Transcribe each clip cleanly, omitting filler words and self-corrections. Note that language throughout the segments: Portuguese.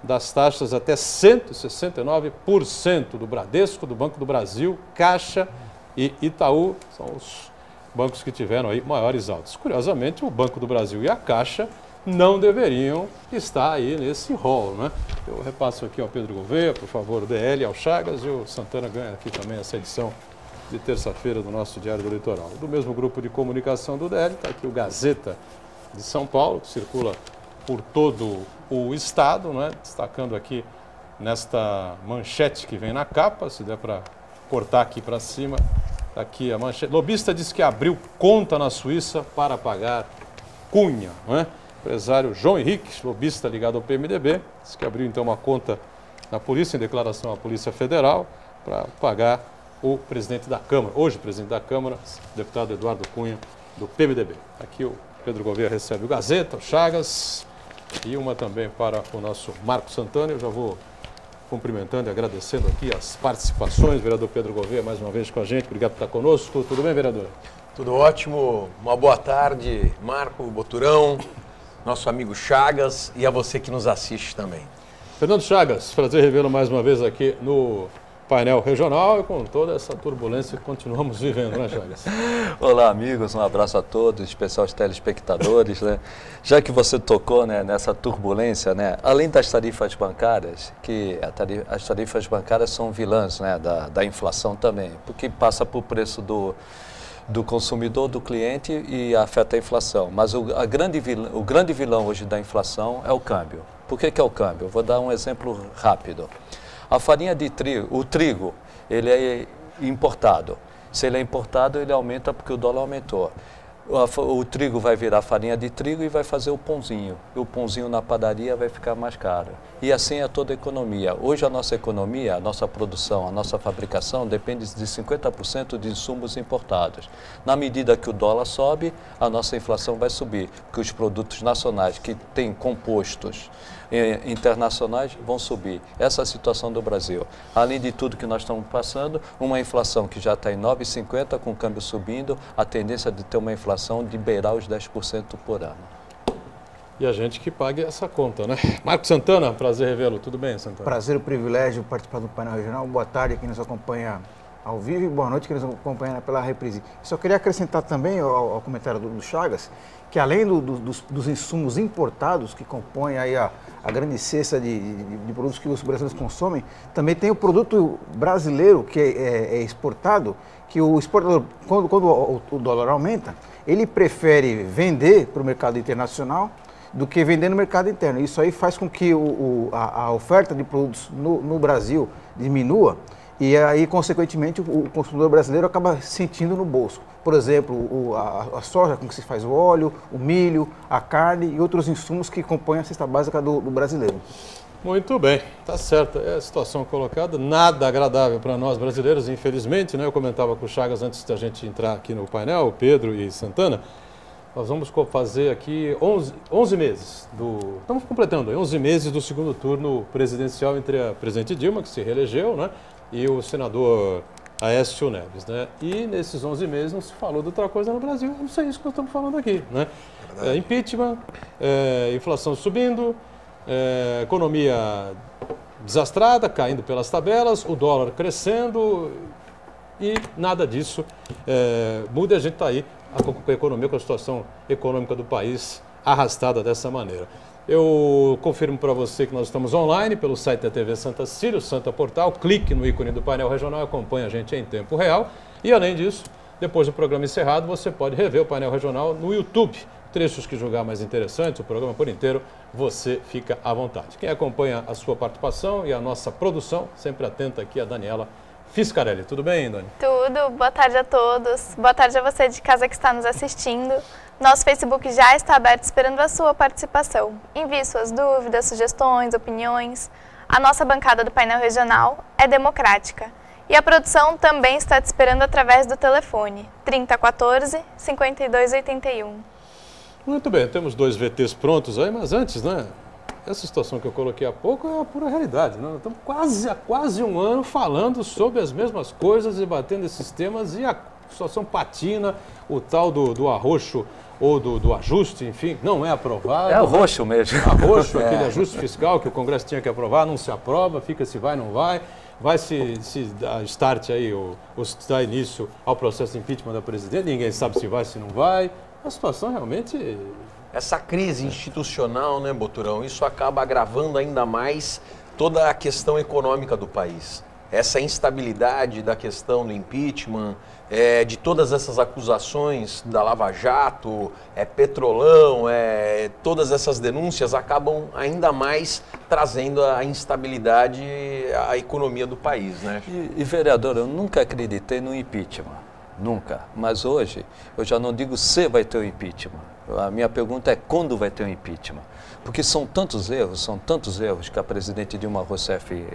das taxas até 169% do Bradesco, do Banco do Brasil, Caixa e Itaú, são os bancos que tiveram aí maiores altas. Curiosamente, o Banco do Brasil e a Caixa não deveriam estar aí nesse rol, né? Eu repasso aqui ao Pedro Gouveia, por favor, o DL, ao Chagas, e o Santana ganha aqui também essa edição de terça-feira do nosso Diário do Litoral. Do mesmo grupo de comunicação do DL, está aqui o Gazeta de São Paulo, que circula por todo o estado, né? Destacando aqui nesta manchete que vem na capa, se der para cortar aqui para cima, tá aqui a manchete. Lobista diz que abriu conta na Suíça para pagar Cunha, né? O empresário João Henrique, lobista ligado ao PMDB, disse que abriu então uma conta na polícia, em declaração à Polícia Federal, para pagar o presidente da Câmara, hoje presidente da Câmara, deputado Eduardo Cunha, do PMDB. Aqui o Pedro Gouveia recebe o Gazeta, o Chagas, e uma também para o nosso Marco Santana. Eu já vou cumprimentando e agradecendo aqui as participações. Vereador Pedro Gouveia, mais uma vez com a gente. Obrigado por estar conosco. Tudo bem, vereador? Tudo ótimo. Uma boa tarde, Marco, Boturão, nosso amigo Chagas e a você que nos assiste também. Fernando Chagas, prazer revê-lo mais uma vez aqui no painel regional e com toda essa turbulência que continuamos vivendo, né, Chagas? Olá, amigos, um abraço a todos, em especial aos telespectadores, né? Já que você tocou, né, nessa turbulência, né, além das tarifas bancárias, que as tarifas bancárias são vilãs, né, da inflação também, porque passa por preço do consumidor, do cliente e afeta a inflação. Mas o grande vilão hoje da inflação é o câmbio. Por que é o câmbio? Eu vou dar um exemplo rápido. A farinha de trigo, o trigo, ele é importado. Se ele é importado, ele aumenta porque o dólar aumentou. O trigo vai virar farinha de trigo e vai fazer o pãozinho. E o pãozinho na padaria vai ficar mais caro. E assim é toda a economia. Hoje a nossa economia, a nossa produção, a nossa fabricação depende de 50% de insumos importados. Na medida que o dólar sobe, a nossa inflação vai subir, porque os produtos nacionais que têm compostos internacionais vão subir. Essa é a situação do Brasil. Além de tudo que nós estamos passando, uma inflação que já está em 9,50, com o câmbio subindo, a tendência de ter uma inflação de beirar os 10% por ano. E a gente que pague essa conta, né? Marco Santana, prazer revê-lo. Tudo bem, Santana? Prazer, o privilégio de participar do painel regional. Boa tarde a quem nos acompanha ao vivo e boa noite a quem nos acompanha pela reprise. Só queria acrescentar também ao comentário do Chagas, que além dos insumos importados que compõem aí a grande cesta de produtos que os brasileiros consomem, também tem o produto brasileiro que é exportado, que o exportador, quando o dólar aumenta, ele prefere vender para o mercado internacional do que vender no mercado interno. Isso aí faz com que a oferta de produtos no Brasil diminua e aí, consequentemente, o consumidor brasileiro acaba sentindo no bolso. Por exemplo, a soja com que se faz o óleo, o milho, a carne e outros insumos que compõem a cesta básica do brasileiro. Muito bem, tá certo. É a situação colocada, nada agradável para nós brasileiros, infelizmente, né? Eu comentava com o Chagas antes da gente entrar aqui no painel, Pedro e Santana. Nós vamos fazer aqui 11 meses estamos completando 11 meses do segundo turno presidencial entre a presidente Dilma, que se reelegeu, né, e o senador Aécio Neves, né? E nesses 11 meses não se falou de outra coisa no Brasil, não sei isso que nós estamos falando aqui, né? Impeachment, inflação subindo, economia desastrada, caindo pelas tabelas, o dólar crescendo e nada disso muda. A gente está aí com a economia, com a situação econômica do país arrastada dessa maneira. Eu confirmo para você que nós estamos online pelo site da TV Santa Cília, o Santa Portal. Clique no ícone do painel regional e acompanhe a gente em tempo real. E além disso, depois do programa encerrado, você pode rever o painel regional no YouTube. Trechos que julgar mais interessantes, o programa por inteiro, você fica à vontade. Quem acompanha a sua participação e a nossa produção, sempre atenta aqui a Daniela Fiscarelli. Tudo bem, Dani? Tudo. Boa tarde a todos. Boa tarde a você de casa que está nos assistindo. Nosso Facebook já está aberto esperando a sua participação. Envie suas dúvidas, sugestões, opiniões. A nossa bancada do painel regional é democrática. E a produção também está te esperando através do telefone 3014-5281. Muito bem, temos 2 VTs prontos aí, mas antes, né? Essa situação que eu coloquei há pouco é a pura realidade, né? Nós estamos há quase um ano falando sobre as mesmas coisas, debatendo esses temas e a situação patina, o tal do arroxo ou do ajuste, enfim, não é aprovado. É o roxo mesmo. Arroxo, aquele ajuste fiscal que o Congresso tinha que aprovar, não se aprova, fica se vai, não vai. Vai se dar start aí, ou se dar início ao processo de impeachment da presidente, ninguém sabe se vai, se não vai. A situação realmente... Essa crise institucional, né, Boturão, isso acaba agravando ainda mais toda a questão econômica do país. Essa instabilidade da questão do impeachment, de todas essas acusações da Lava Jato, Petrolão, todas essas denúncias acabam ainda mais trazendo a instabilidade à economia do país, né? E vereador, eu nunca acreditei no impeachment, nunca. Mas hoje eu já não digo se vai ter o impeachment. A minha pergunta é quando vai ter o impeachment. Porque são tantos erros que a presidente Dilma Rousseff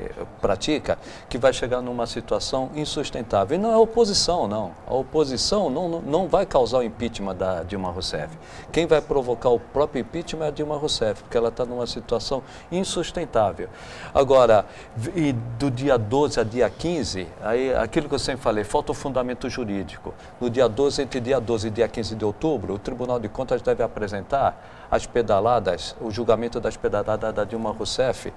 pratica, que vai chegar numa situação insustentável. E não é a oposição, não. A oposição não vai causar o impeachment da Dilma Rousseff. Quem vai provocar o próprio impeachment é a Dilma Rousseff, porque ela está numa situação insustentável. Agora, e do dia 12 a dia 15, aí, aquilo que eu sempre falei, falta o fundamento jurídico. No dia 12, entre dia 12 e dia 15 de outubro, o Tribunal de Contas deve apresentar as pedaladas, o julgamento das pedaladas da Dilma Rousseff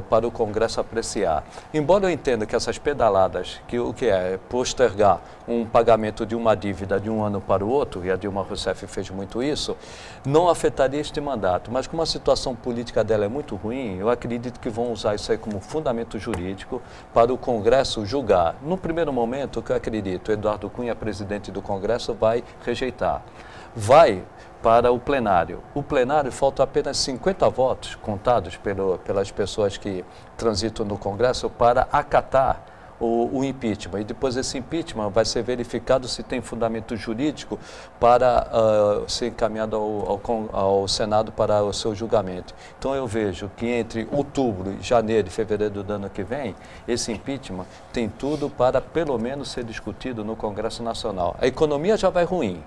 para o Congresso apreciar. Embora eu entenda que essas pedaladas, que o que é postergar um pagamento de uma dívida de um ano para o outro, e a Dilma Rousseff fez muito isso, não afetaria este mandato. Mas como a situação política dela é muito ruim, eu acredito que vão usar isso aí como fundamento jurídico para o Congresso julgar. No primeiro momento, o que eu acredito, Eduardo Cunha, presidente do Congresso, vai rejeitar. Vai para o plenário. O plenário falta apenas 50 votos contados pelas pessoas que transitam no Congresso para acatar o impeachment. E depois esse impeachment vai ser verificado se tem fundamento jurídico para ser encaminhado ao Senado para o seu julgamento. Então eu vejo que entre outubro, janeiro e fevereiro do ano que vem, esse impeachment tem tudo para pelo menos ser discutido no Congresso Nacional. A economia já vai ruim.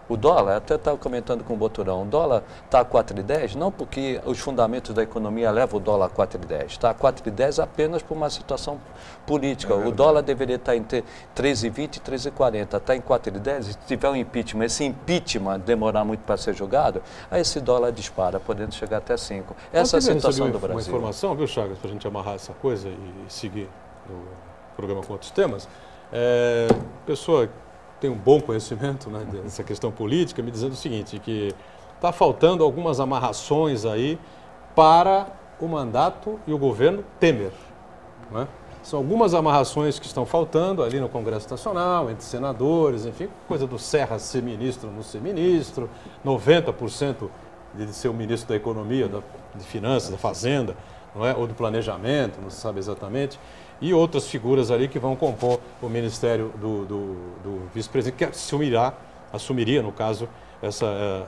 O dólar, até estava comentando com o Boturão, o dólar está a 4,10, não porque os fundamentos da economia levam o dólar a 4,10, está a 4,10 apenas por uma situação política. O dólar deveria estar entre 3,20 e 3,40, está em 4,10, se tiver um impeachment, esse impeachment demorar muito para ser julgado, aí esse dólar dispara, podendo chegar até 5. Essa é a situação do Brasil. Uma informação, viu, Chagas, para a gente amarrar essa coisa e seguir no programa com outros temas. Pessoa tem um bom conhecimento, né, dessa questão política, me dizendo o seguinte, que está faltando algumas amarrações aí para o mandato e o governo Temer. Né? São algumas amarrações que estão faltando ali no Congresso Nacional, entre senadores, enfim, coisa do Serra ser ministro ou não ser ministro, 90% de ser o ministro da Economia, de Finanças, da Fazenda, não é? Ou do Planejamento, não se sabe exatamente, e outras figuras ali que vão compor o ministério do vice-presidente, que assumiria, no caso,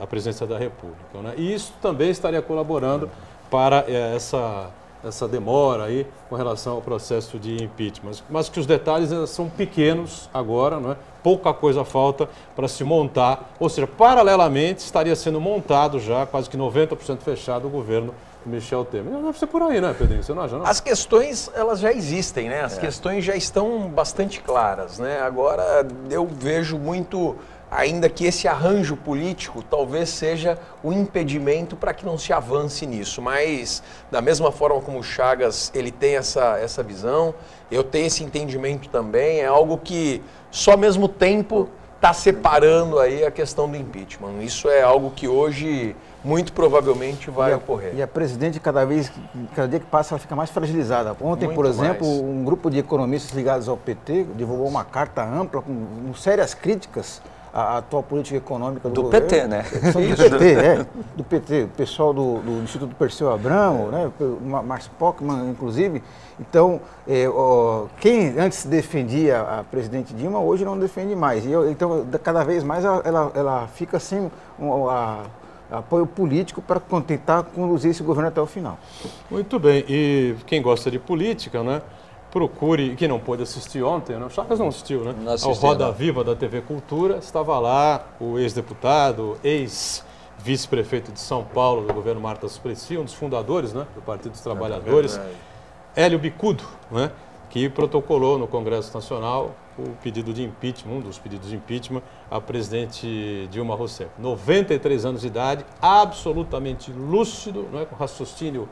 a presidência da República. Né? E isso também estaria colaborando para essa demora aí com relação ao processo de impeachment. Mas que os detalhes são pequenos agora, não é? Pouca coisa falta para se montar, ou seja, paralelamente estaria sendo montado já, quase que 90% fechado, o governo Michel Temer. Não deve ser por aí, né, Pedrinho? Você não acha, não? As questões, elas já existem, né? As questões já estão bastante claras, né? Agora, eu vejo muito ainda que esse arranjo político talvez seja o impedimento para que não se avance nisso. Mas, da mesma forma como o Chagas ele tem essa visão, eu tenho esse entendimento também, é algo que só mesmo tempo está separando aí a questão do impeachment. Isso é algo que hoje muito provavelmente vai ocorrer. E a presidente, cada dia que passa, ela fica mais fragilizada. Ontem, muito por exemplo, um grupo de economistas ligados ao PT divulgou uma carta ampla com sérias críticas à atual política econômica do governo. PT, né? Do PT, o pessoal do Instituto Perseu Abramo, né? O Márcio Pockmann, inclusive. Então, quem antes defendia a presidente Dilma, hoje não defende mais. Então, cada vez mais ela fica sem apoio político para tentar conduzir esse governo até o final. Muito bem. E quem gosta de política, né? Procure, que não pôde assistir ontem, né? O Chagas não assistiu, né? Não assisti, ao Roda Viva da TV Cultura, estava lá o ex-deputado, ex-vice-prefeito de São Paulo, do governo Marta Suplicy, um dos fundadores, né, do Partido dos Trabalhadores, Hélio Bicudo, né? que protocolou no Congresso Nacional o pedido de impeachment, um dos pedidos de impeachment à presidente Dilma Rousseff. 93 anos de idade, absolutamente lúcido, não é? Com raciocínio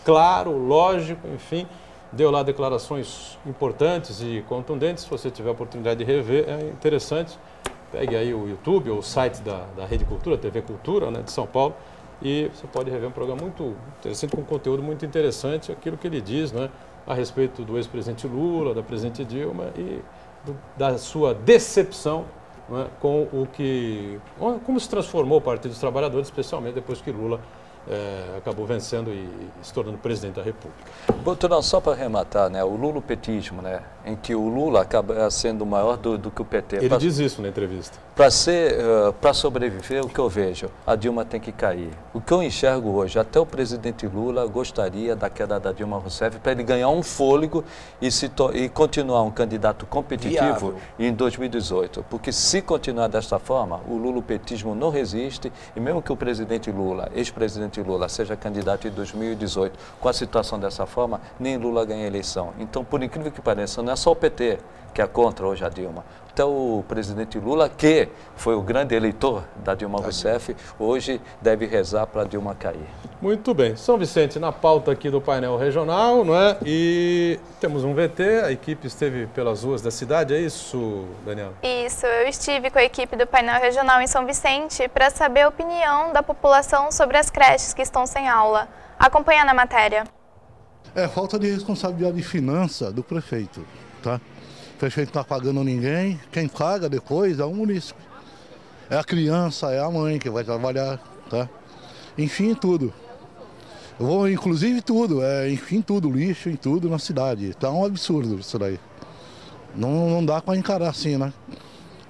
claro, lógico, enfim, deu lá declarações importantes e contundentes. Se você tiver a oportunidade de rever, é interessante. Pegue aí o YouTube ou o site da Rede Cultura, TV Cultura, né, de São Paulo, e você pode rever um programa muito interessante, com conteúdo muito interessante, aquilo que ele diz, né, a respeito do ex-presidente Lula, da presidente Dilma e da sua decepção, né, com como se transformou o Partido dos Trabalhadores, especialmente depois que Lula acabou vencendo e se tornando presidente da República. Boturão, só para arrematar, né, o lulopetismo, né, em que o Lula acaba sendo maior do que o PT. Ele diz isso na entrevista. Para sobreviver, o que eu vejo, a Dilma tem que cair. O que eu enxergo hoje, até o presidente Lula gostaria da queda da Dilma Rousseff para ele ganhar um fôlego e continuar um candidato competitivo em 2018. Porque se continuar desta forma, o lulopetismo não resiste e mesmo que o presidente Lula, ex-presidente Lula, seja candidato em 2018, com a situação dessa forma, nem Lula ganha a eleição. Então, por incrível que pareça, não é só o PT que é contra hoje a Dilma. Até o presidente Lula, que foi o grande eleitor da Dilma Rousseff, hoje deve rezar para a Dilma cair. Muito bem. São Vicente, na pauta aqui do painel regional, não é? E temos um VT, a equipe esteve pelas ruas da cidade, é isso, Daniela? Isso, eu estive com a equipe do painel regional em São Vicente para saber a opinião da população sobre as creches que estão sem aula. Acompanha na matéria. É falta de responsabilidade de finança do prefeito, tá? O prefeito não está pagando ninguém, quem paga depois é o munícipe. É a criança, é a mãe que vai trabalhar, tá? Enfim, tudo. Eu vou, inclusive tudo, enfim, tudo, lixo em tudo na cidade. Tá um absurdo isso daí. Não dá para encarar assim, né?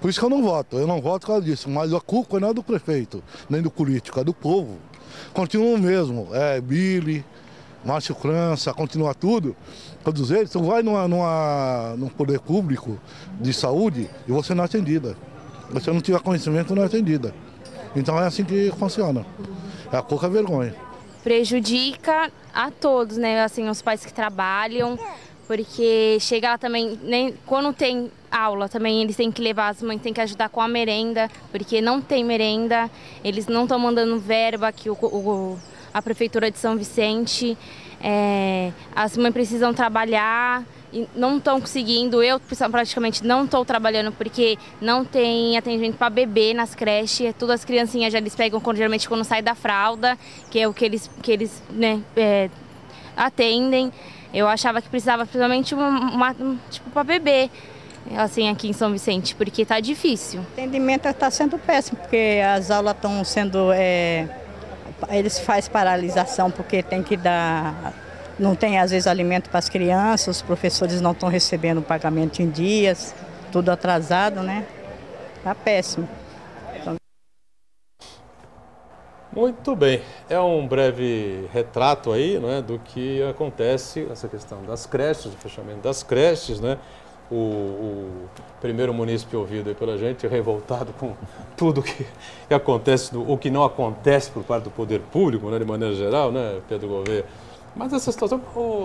Por isso que eu não voto por causa disso, mas a culpa não é do prefeito, nem do político, é do povo. Continua o mesmo, Billy, Márcio França, continua tudo, todos eles. Tu vai num poder público de saúde e você não é atendida. Se você não tiver conhecimento, não é atendida. Então é assim que funciona. É a pouca vergonha. Prejudica a todos, né? Assim, os pais que trabalham, porque chega lá também, nem quando tem aula também, eles têm que levar, as mães têm que ajudar com a merenda, porque não tem merenda, eles não estão mandando verba aqui, a Prefeitura de São Vicente, as mães precisam trabalhar e não estão conseguindo. Eu praticamente não estou trabalhando porque não tem atendimento para bebê nas creches. Todas as criancinhas já eles pegam geralmente quando sai da fralda, que é o que eles né, atendem. Eu achava que precisava principalmente tipo para bebê, assim, aqui em São Vicente, porque está difícil. O atendimento está sendo péssimo, porque as aulas estão sendo... Eles fazem paralisação porque tem que dar... Não tem, às vezes, alimento para as crianças, os professores não estão recebendo o pagamento em dias, tudo atrasado, né? Está péssimo. Muito bem. É um breve retrato aí, não é, do que acontece, essa questão das creches, o fechamento das creches, né? O primeiro munícipe ouvido aí pela gente, revoltado com tudo que acontece, o que não acontece por parte do poder público, né, de maneira geral, né, Pedro Gouveia? Mas essa situação,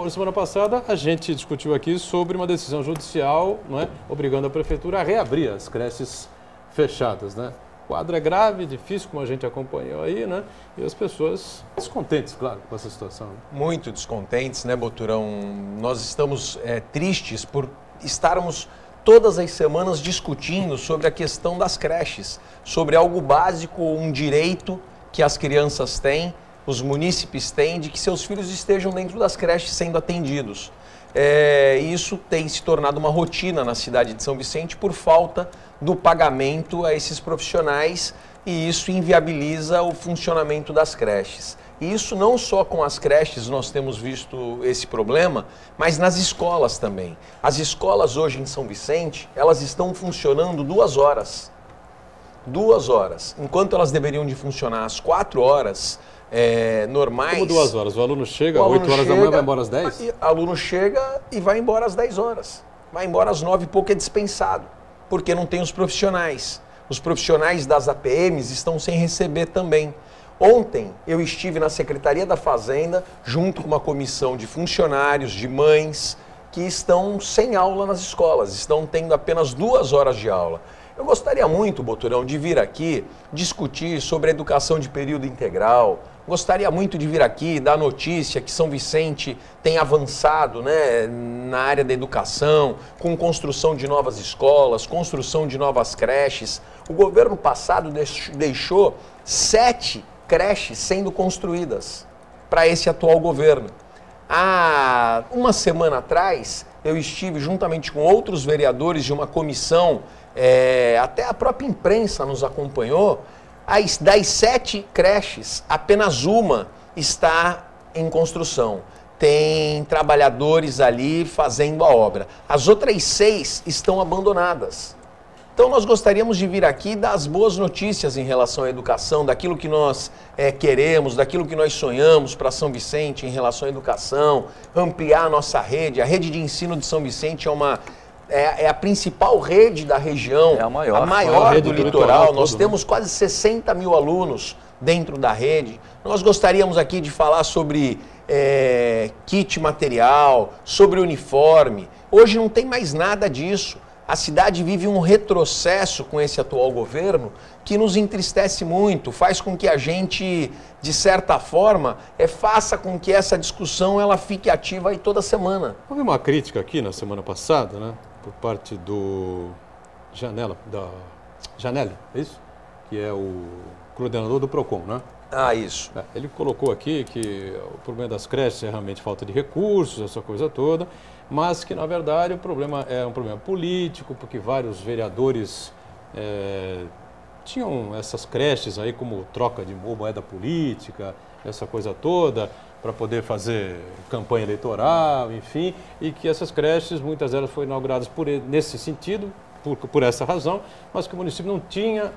semana passada a gente discutiu aqui sobre uma decisão judicial, não é, obrigando a prefeitura a reabrir as creches fechadas, né? O quadro é grave, difícil, como a gente acompanhou aí, né? E as pessoas descontentes, claro, com essa situação. Né? Muito descontentes, né, Boturão? Nós estamos tristes por estarmos todas as semanas discutindo sobre a questão das creches, sobre algo básico, um direito que as crianças têm, os munícipes têm, de que seus filhos estejam dentro das creches sendo atendidos. Isso tem se tornado uma rotina na cidade de São Vicente por falta do pagamento a esses profissionais e isso inviabiliza o funcionamento das creches. E isso não só com as creches nós temos visto esse problema, mas nas escolas também. As escolas hoje em São Vicente, elas estão funcionando 2 horas. 2 horas. Enquanto elas deveriam de funcionar às 4 horas normais... Como 2 horas? O aluno chega às 8 horas da manhã e vai embora às 10? O aluno chega e vai embora às 10 horas. Vai embora às 9 e pouco, é dispensado, porque não tem os profissionais. Os profissionais das APMs estão sem receber também. Ontem eu estive na Secretaria da Fazenda, junto com uma comissão de funcionários, de mães, que estão sem aula nas escolas, estão tendo apenas 2 horas de aula. Eu gostaria muito, Boturão, de vir aqui discutir sobre a educação de período integral. Gostaria muito de vir aqui dar notícia que São Vicente tem avançado, né, na área da educação, com construção de novas escolas, construção de novas creches. O governo passado deixou 7 creches sendo construídas para esse atual governo. Há uma semana atrás, eu estive juntamente com outros vereadores de uma comissão, até a própria imprensa nos acompanhou. Das 7 creches, apenas uma está em construção. Tem trabalhadores ali fazendo a obra. As outras 6 estão abandonadas. Então nós gostaríamos de vir aqui dar as boas notícias em relação à educação, daquilo que nós queremos, daquilo que nós sonhamos para São Vicente em relação à educação, ampliar a nossa rede. A rede de ensino de São Vicente é a principal rede da região, é a maior do litoral. Nós temos quase 60 mil alunos dentro da rede. Nós gostaríamos aqui de falar sobre kit material, sobre uniforme. Hoje não tem mais nada disso. A cidade vive um retrocesso com esse atual governo que nos entristece muito, faz com que a gente, de certa forma, faça com que essa discussão ela fique ativa aí toda semana. Houve uma crítica aqui na semana passada, né, por parte do Janelli, é isso? Que é o coordenador do PROCON, né? Ah, isso. Ele colocou aqui que o problema das creches é realmente falta de recursos, essa coisa toda, mas que, na verdade, o problema é um problema político, porque vários vereadores tinham essas creches aí como troca de moeda política, essa coisa toda, para poder fazer campanha eleitoral, enfim, e que essas creches, muitas delas foram inauguradas nesse sentido, por essa razão, mas que o município não tinha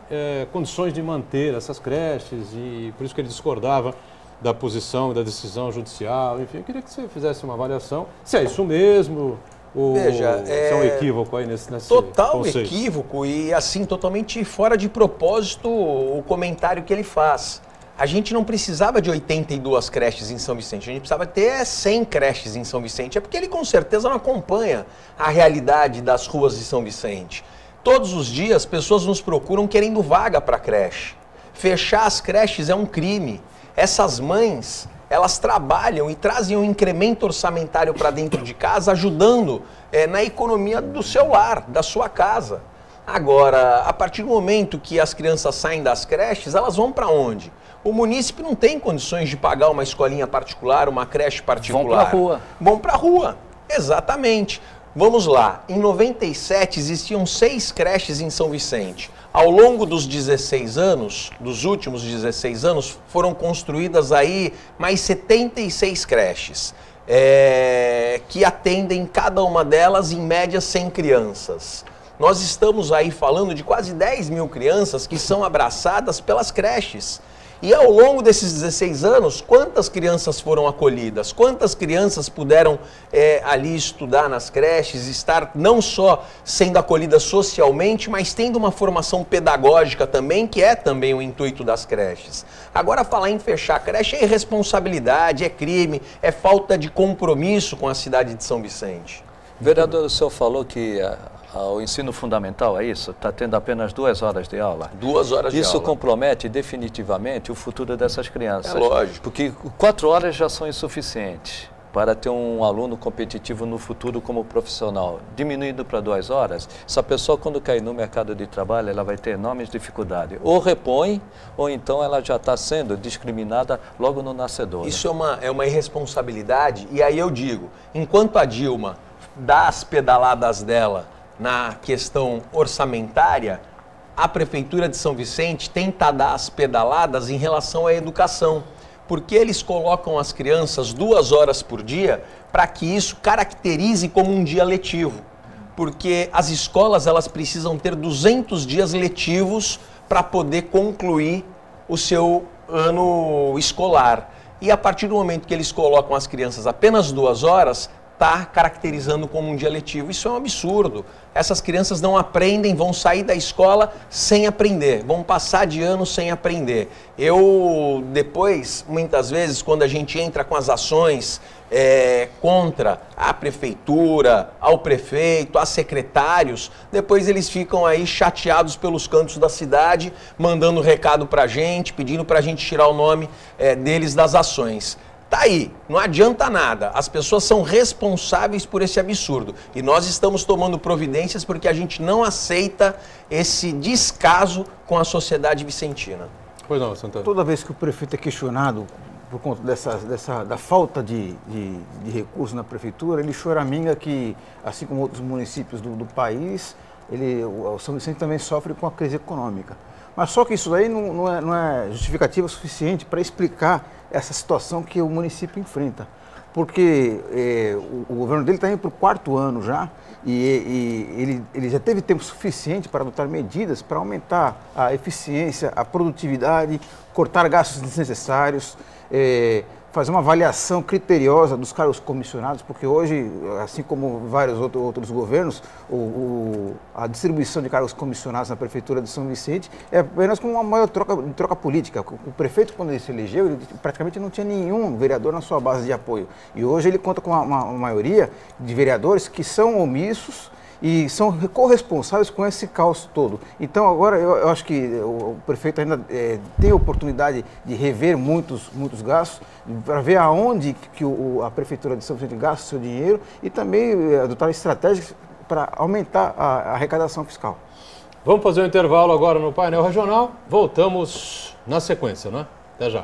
condições de manter essas creches e por isso que ele discordava da posição, da decisão judicial, enfim. Eu queria que você fizesse uma avaliação, se é isso mesmo, ou Veja, se é um equívoco aí nesse total conceito. Equívoco e assim totalmente fora de propósito o comentário que ele faz. A gente não precisava de 82 creches em São Vicente, a gente precisava ter 100 creches em São Vicente. É porque ele com certeza não acompanha a realidade das ruas de São Vicente. Todos os dias pessoas nos procuram querendo vaga para creche. Fechar as creches é um crime. Essas mães, elas trabalham e trazem um incremento orçamentário para dentro de casa, ajudando na economia do seu lar, da sua casa. Agora, a partir do momento que as crianças saem das creches, elas vão para onde? O município não tem condições de pagar uma escolinha particular, uma creche particular. Vão para a rua. Vão para a rua, exatamente. Vamos lá, em 97 existiam 6 creches em São Vicente. Ao longo dos 16 anos, dos últimos 16 anos, foram construídas aí mais 76 creches, que atendem cada uma delas em média 100 crianças. Nós estamos aí falando de quase 10 mil crianças que são abraçadas pelas creches. E ao longo desses 16 anos, quantas crianças foram acolhidas? Quantas crianças puderam ali estudar nas creches, estar não só sendo acolhidas socialmente, mas tendo uma formação pedagógica também, que é também o intuito das creches. Agora, falar em fechar creche é irresponsabilidade, é crime, é falta de compromisso com a cidade de São Vicente. Vereador, o senhor falou que o ensino fundamental, é isso? Está tendo apenas 2 horas de aula? 2 horas de aula. Isso compromete definitivamente o futuro dessas crianças. É lógico. Porque 4 horas já são insuficientes para ter um aluno competitivo no futuro como profissional. Diminuindo para 2 horas, essa pessoa quando cair no mercado de trabalho, ela vai ter enormes dificuldades. Ou repõe, ou então ela já está sendo discriminada logo no nascedor. Isso é uma irresponsabilidade, e aí eu digo, enquanto a Dilma dá as pedaladas dela na questão orçamentária, a Prefeitura de São Vicente tenta dar as pedaladas em relação à educação, porque eles colocam as crianças 2 horas por dia para que isso caracterize como um dia letivo, porque as escolas elas precisam ter 200 dias letivos para poder concluir o seu ano escolar. E a partir do momento que eles colocam as crianças apenas 2 horas, está caracterizando como um dia letivo. Isso é um absurdo. Essas crianças não aprendem, vão sair da escola sem aprender, vão passar de ano sem aprender. Eu, depois, muitas vezes, quando a gente entra com as ações contra a prefeitura, ao prefeito, a secretários, depois eles ficam aí chateados pelos cantos da cidade, mandando recado pra gente, pedindo pra gente tirar o nome deles das ações. Tá aí, não adianta nada, as pessoas são responsáveis por esse absurdo e nós estamos tomando providências porque a gente não aceita esse descaso com a sociedade vicentina. Pois não, Santana. Toda vez que o prefeito é questionado por conta da falta de recursos na prefeitura, ele choraminga que, assim como outros municípios do país, o São Vicente também sofre com a crise econômica. Mas só que isso daí não é justificativa suficiente para explicar essa situação que o município enfrenta. Porque o governo dele está indo para o 4º ano já e ele já teve tempo suficiente para adotar medidas para aumentar a eficiência, a produtividade, cortar gastos desnecessários, fazer uma avaliação criteriosa dos cargos comissionados, porque hoje, assim como vários outros governos, a distribuição de cargos comissionados na Prefeitura de São Vicente é apenas com uma maior troca política. O prefeito, quando ele se elegeu, ele praticamente não tinha nenhum vereador na sua base de apoio. E hoje ele conta com uma maioria de vereadores que são omissos e são corresponsáveis com esse caos todo. Então agora eu acho que o prefeito ainda tem a oportunidade de rever muitos gastos, para ver aonde que a Prefeitura de São Vicente gasta o seu dinheiro e também adotar estratégias para aumentar a arrecadação fiscal. Vamos fazer um intervalo agora no painel regional, voltamos na sequência, né? Até já.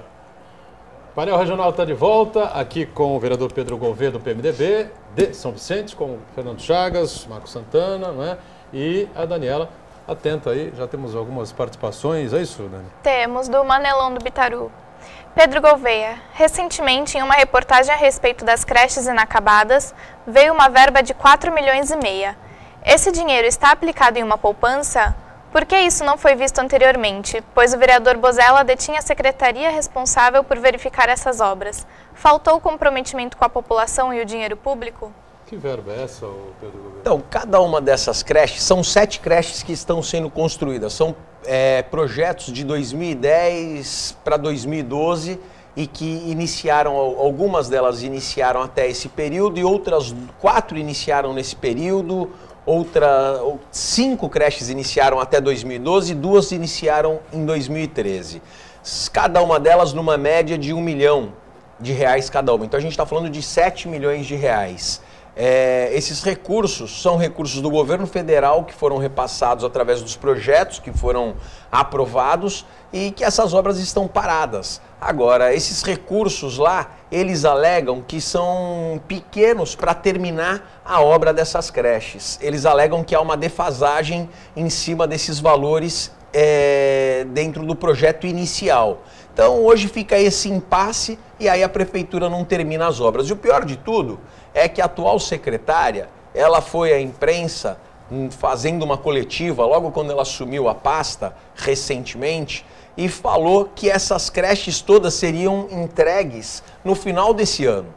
O painel regional está de volta, aqui com o vereador Pedro Gouveia, do PMDB, de São Vicente, com o Fernando Chagas, Marco Santana, né? E a Daniela. Atenta aí, já temos algumas participações, é isso, Dani? Temos, do Manelão do Bitaru. Pedro Gouveia, recentemente em uma reportagem a respeito das creches inacabadas, veio uma verba de 4,5 milhões. Esse dinheiro está aplicado em uma poupança? Por que isso não foi visto anteriormente? Pois o vereador Bozella detinha a secretaria responsável por verificar essas obras. Faltou comprometimento com a população e o dinheiro público? Que verba é essa, Pedro Gouveia? Então, cada uma dessas creches, são 7 creches que estão sendo construídas. São projetos de 2010 para 2012 e que iniciaram, algumas delas iniciaram até esse período e outras 4 iniciaram nesse período, 5 creches iniciaram até 2012 e 2 iniciaram em 2013. Cada uma delas numa média de R$1 milhão cada uma. Então a gente está falando de R$7 milhões. Esses recursos são recursos do governo federal que foram repassados através dos projetos que foram aprovados e que essas obras estão paradas. Agora, esses recursos lá, eles alegam que são pequenos para terminar a obra dessas creches. Eles alegam que há uma defasagem em cima desses valores dentro do projeto inicial. Então, hoje fica esse impasse e aí a prefeitura não termina as obras. E o pior de tudo é que a atual secretária, ela foi à imprensa fazendo uma coletiva, logo quando ela assumiu a pasta, recentemente, e falou que essas creches todas seriam entregues no final desse ano.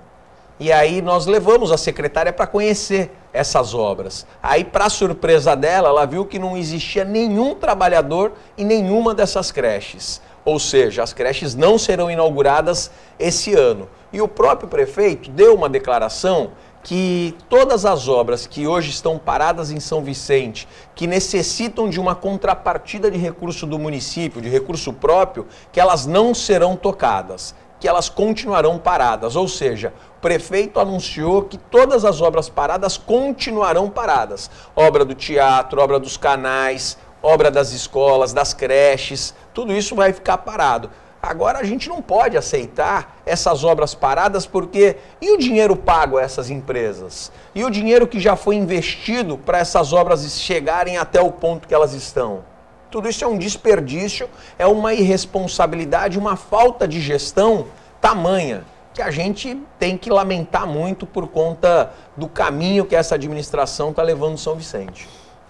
E aí nós levamos a secretária para conhecer essas obras. Aí, para surpresa dela, ela viu que não existia nenhum trabalhador em nenhuma dessas creches. Ou seja, as creches não serão inauguradas esse ano. E o próprio prefeito deu uma declaração que todas as obras que hoje estão paradas em São Vicente, que necessitam de uma contrapartida de recurso do município, de recurso próprio, que elas não serão tocadas, que elas continuarão paradas. Ou seja, o prefeito anunciou que todas as obras paradas continuarão paradas. Obra do teatro, obra dos canais, obra das escolas, das creches, tudo isso vai ficar parado. Agora a gente não pode aceitar essas obras paradas porque... E o dinheiro pago a essas empresas? E o dinheiro que já foi investido para essas obras chegarem até o ponto que elas estão? Tudo isso é um desperdício, é uma irresponsabilidade, uma falta de gestão tamanha que a gente tem que lamentar muito por conta do caminho que essa administração está levando São Vicente.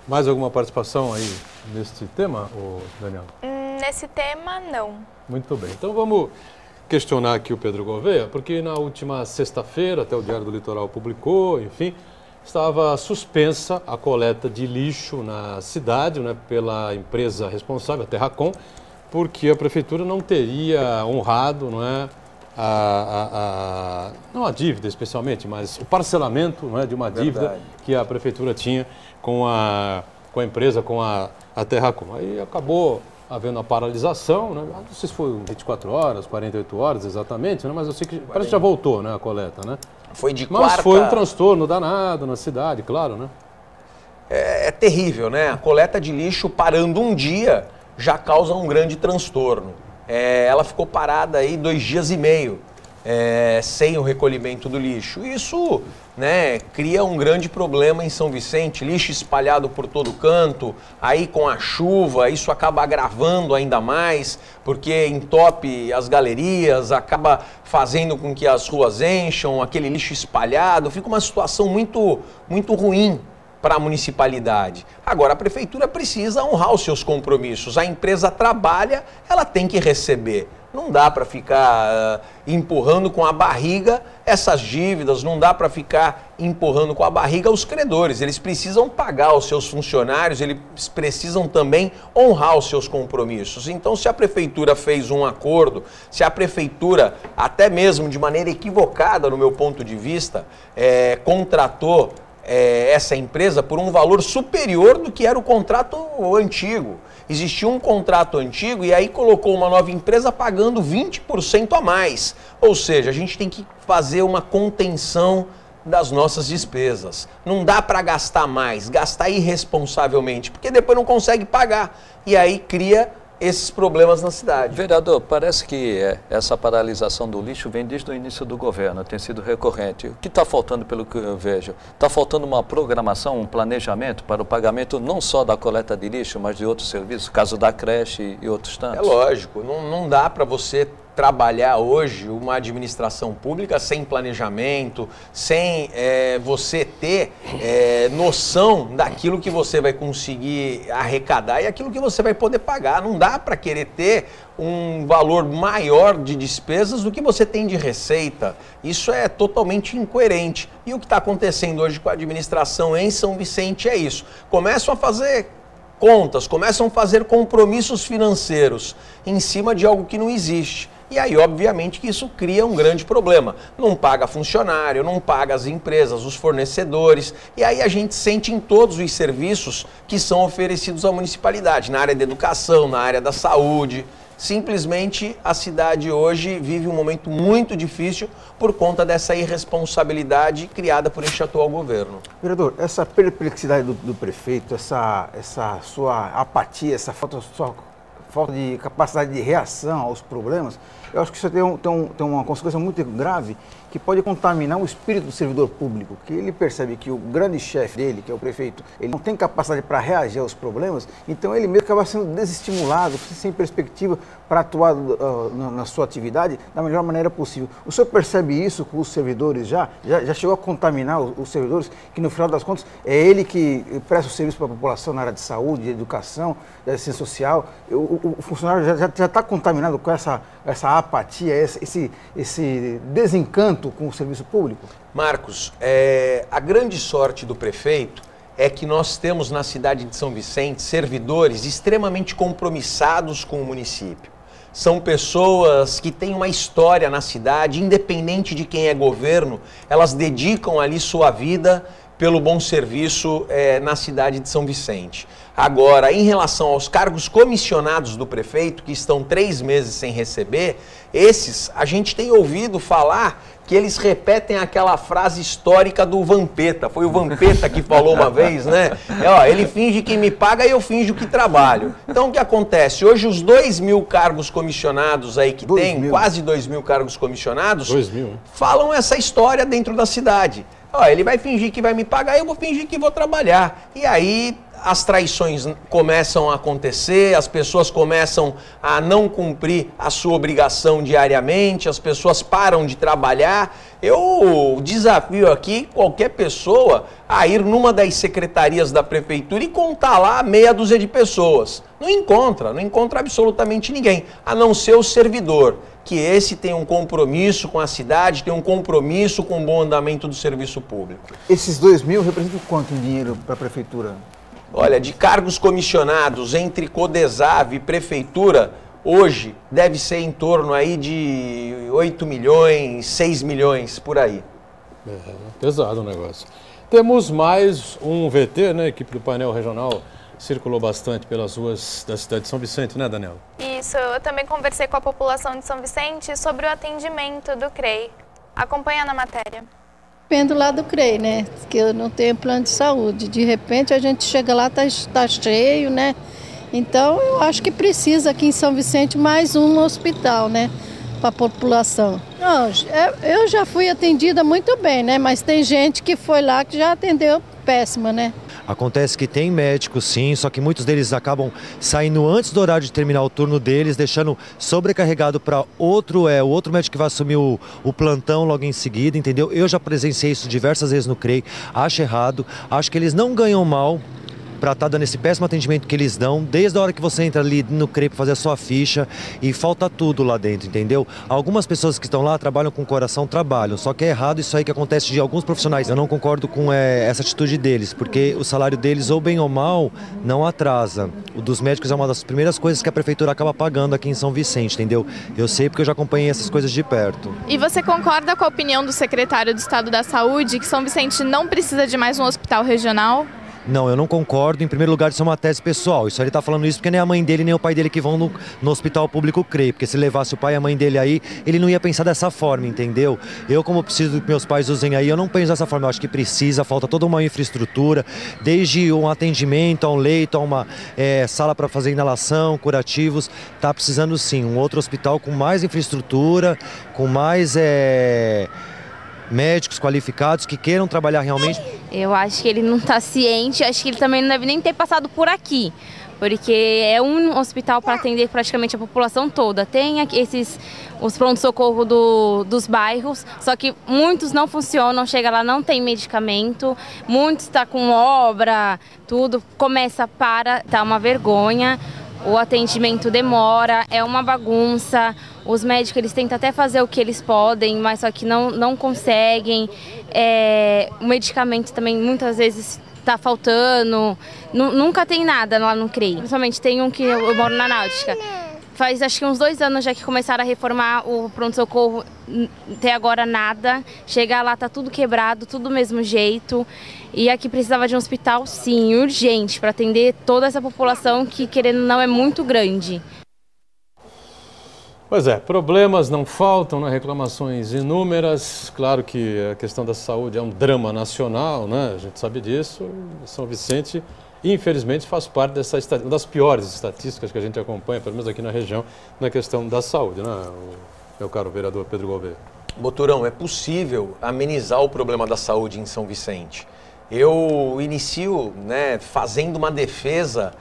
Mais alguma participação aí neste tema, Daniel? Nesse tema, não. Muito bem. Então vamos questionar aqui o Pedro Gouveia, porque na última sexta-feira, até o Diário do Litoral publicou, enfim, estava suspensa a coleta de lixo na cidade, né, pela empresa responsável, a Terracom, porque a prefeitura não teria honrado, não é, não a dívida especialmente, mas o parcelamento, não é, de uma dívida que a prefeitura tinha com a empresa, com a Terracom. Aí acabou havendo a paralisação, né? Não sei se foi 24 horas, 48 horas exatamente, né? Mas eu sei que parece que já voltou, né, a coleta, né? Foi de Mas quarta... foi um transtorno danado na cidade, claro, né? É terrível, né? A coleta de lixo parando um dia já causa um grande transtorno. Ela ficou parada aí 2 dias e meio sem o recolhimento do lixo. Isso, né, cria um grande problema em São Vicente, lixo espalhado por todo canto, aí com a chuva isso acaba agravando ainda mais, porque entope as galerias, acaba fazendo com que as ruas encham, aquele lixo espalhado, fica uma situação muito, muito ruim para a municipalidade. Agora, a prefeitura precisa honrar os seus compromissos. A empresa trabalha, ela tem que receber. Não dá para ficar empurrando com a barriga essas dívidas, não dá para ficar empurrando com a barriga os credores. Eles precisam pagar os seus funcionários, eles precisam também honrar os seus compromissos. Então, se a prefeitura fez um acordo, se a prefeitura, até mesmo de maneira equivocada, no meu ponto de vista, contratou essa empresa por um valor superior do que era o contrato antigo. Existia um contrato antigo e aí colocou uma nova empresa pagando 20% a mais. Ou seja, a gente tem que fazer uma contenção das nossas despesas. Não dá para gastar mais, gastar irresponsavelmente, porque depois não consegue pagar. E aí cria esses problemas na cidade. Vereador, parece que essa paralisação do lixo vem desde o início do governo, tem sido recorrente. O que está faltando, pelo que eu vejo? Está faltando uma programação, um planejamento para o pagamento não só da coleta de lixo, mas de outros serviços, caso da creche e outros tantos? É lógico, não dá para você trabalhar hoje uma administração pública sem planejamento, sem você ter noção daquilo que você vai conseguir arrecadar e aquilo que você vai poder pagar. Não dá para querer ter um valor maior de despesas do que você tem de receita. Isso é totalmente incoerente. E o que está acontecendo hoje com a administração em São Vicente é isso. Começam a fazer contas, começam a fazer compromissos financeiros em cima de algo que não existe. E aí, obviamente, que isso cria um grande problema. Não paga funcionário, não paga as empresas, os fornecedores. E aí a gente sente em todos os serviços que são oferecidos à municipalidade, na área da educação, na área da saúde. Simplesmente a cidade hoje vive um momento muito difícil por conta dessa irresponsabilidade criada por este atual governo. Vereador, essa perplexidade do prefeito, essa sua apatia, essa falta de capacidade de reação aos problemas, eu acho que isso tem uma consequência muito grave que pode contaminar o espírito do servidor público, que ele percebe que o grande chefe dele, que é o prefeito, ele não tem capacidade para reagir aos problemas, então ele mesmo acaba sendo desestimulado, sem perspectiva para atuar na sua atividade da melhor maneira possível. O senhor percebe isso com os servidores já chegou a contaminar os servidores, que no final das contas é ele que presta o serviço para a população na área de saúde, de educação, de assistência social. O funcionário já está contaminado com essa apatia, esse desencanto com o serviço público? Marcos, a grande sorte do prefeito é que nós temos na cidade de São Vicente servidores extremamente compromissados com o município. São pessoas que têm uma história na cidade, independente de quem é governo, elas dedicam ali sua vida pelo bom serviço na cidade de São Vicente. Agora, em relação aos cargos comissionados do prefeito, que estão 3 meses sem receber, esses a gente tem ouvido falar que eles repetem aquela frase histórica do Vampeta. Foi o Vampeta que falou uma vez, né? Ele finge que me paga e eu finjo que trabalho. Então, o que acontece? Hoje, os 2.000 cargos comissionados aí que tem, quase 2.000 cargos comissionados, falam essa história dentro da cidade. Ele vai fingir que vai me pagar e eu vou fingir que vou trabalhar. E aí as traições começam a acontecer, as pessoas começam a não cumprir a sua obrigação diariamente, as pessoas param de trabalhar. Eu desafio aqui qualquer pessoa a ir numa das secretarias da prefeitura e contar lá meia dúzia de pessoas. Não encontra absolutamente ninguém, a não ser o servidor, que esse tem um compromisso com a cidade, tem um compromisso com o bom andamento do serviço público. Esses 2.000 representam quanto em dinheiro para a prefeitura? Olha, de cargos comissionados entre Codesave e prefeitura, hoje deve ser em torno aí de 8 milhões, 6 milhões, por aí. Pesado o negócio. Temos mais um VT, né? A equipe do painel regional circulou bastante pelas ruas da cidade de São Vicente, né, Daniela? Isso, eu também conversei com a população de São Vicente sobre o atendimento do CREI. Acompanha na matéria. Depende lá do CREI, né? Que eu não tenho plano de saúde. De repente a gente chega lá, tá cheio, né? Então eu acho que precisa aqui em São Vicente mais um hospital, né? Para a população. Não, eu já fui atendida muito bem, né? Mas tem gente que foi lá que já atendeu péssima, né? Acontece que tem médicos sim, só que muitos deles acabam saindo antes do horário de terminar o turno deles, deixando sobrecarregado para o outro médico que vai assumir o plantão logo em seguida, entendeu? Eu já presenciei isso diversas vezes no CREI, acho errado, acho que eles não ganham mal para estar dando esse péssimo atendimento que eles dão, desde a hora que você entra ali no CREI para fazer a sua ficha e falta tudo lá dentro, entendeu? Algumas pessoas que estão lá trabalham com o coração, trabalham, só que é errado isso aí que acontece de alguns profissionais. Eu não concordo com essa atitude deles, porque o salário deles, ou bem ou mal, não atrasa. O dos médicos é uma das primeiras coisas que a prefeitura acaba pagando aqui em São Vicente, entendeu? Eu sei porque eu já acompanhei essas coisas de perto. E você concorda com a opinião do secretário do Estado da Saúde que São Vicente não precisa de mais um hospital regional? Não, eu não concordo. Em primeiro lugar, isso é uma tese pessoal. Isso ele está falando isso porque nem a mãe dele nem o pai dele que vão no hospital público CREI. Porque se levasse o pai e a mãe dele aí, ele não ia pensar dessa forma, entendeu? Eu, como preciso que meus pais usem aí, eu não penso dessa forma. Eu acho que precisa, falta toda uma infraestrutura, desde um atendimento, a um leito, a uma sala para fazer inalação, curativos. Está precisando sim, um outro hospital com mais infraestrutura, com mais médicos qualificados que queiram trabalhar realmente. Eu acho que ele não está ciente, acho que ele também não deve nem ter passado por aqui, porque é um hospital para atender praticamente a população toda. Tem os pronto-socorro dos bairros, só que muitos não funcionam, chega lá, não tem medicamento, muitos estão com obra, tudo, começa, para, tá uma vergonha. O atendimento demora, é uma bagunça, os médicos eles tentam até fazer o que eles podem, mas só que não conseguem. O medicamento também muitas vezes está faltando, nunca tem nada lá no CREI. Principalmente tem um que eu moro na Náutica. Faz acho que uns 2 anos já que começaram a reformar o pronto-socorro, até agora nada. Chegar lá tá tudo quebrado, tudo do mesmo jeito. E aqui precisava de um hospital, sim, urgente, para atender toda essa população que, querendo ou não, é muito grande. Pois é, problemas não faltam, né? Reclamações inúmeras. Claro que a questão da saúde é um drama nacional, né? A gente sabe disso. São Vicente, infelizmente, faz parte uma das piores estatísticas que a gente acompanha, pelo menos aqui na região, na questão da saúde, né, meu caro vereador Pedro Gouveia? Boturão, é possível amenizar o problema da saúde em São Vicente. Eu inicio, né, fazendo uma defesa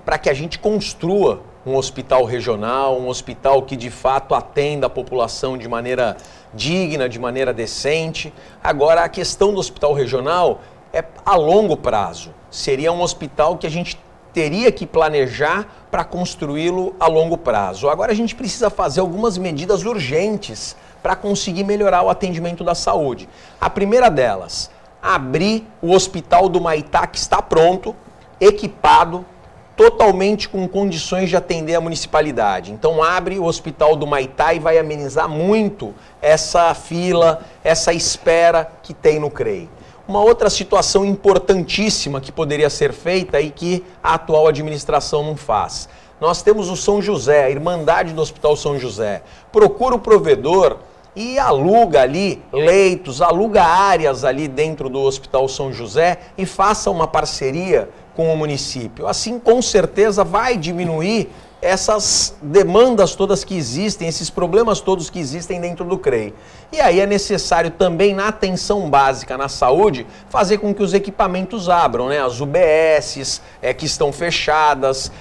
para que a gente construa um hospital regional, um hospital que de fato atenda a população de maneira digna, de maneira decente. Agora, a questão do hospital regional é a longo prazo. Seria um hospital que a gente teria que planejar para construí-lo a longo prazo. Agora a gente precisa fazer algumas medidas urgentes para conseguir melhorar o atendimento da saúde. A primeira delas, abrir o Hospital do Maitá, que está pronto, equipado, totalmente com condições de atender a municipalidade. Então abre o Hospital do Maitá e vai amenizar muito essa fila, essa espera que tem no CREI. Uma outra situação importantíssima que poderia ser feita e que a atual administração não faz. Nós temos o São José, a Irmandade do Hospital São José. Procura o provedor e aluga ali leitos, aluga áreas ali dentro do Hospital São José e faça uma parceria com o município. Assim, com certeza, vai diminuir essas demandas todas que existem, esses problemas todos que existem dentro do CREI. E aí é necessário também, na atenção básica, na saúde, fazer com que os equipamentos abram, né? As UBSs que estão fechadas,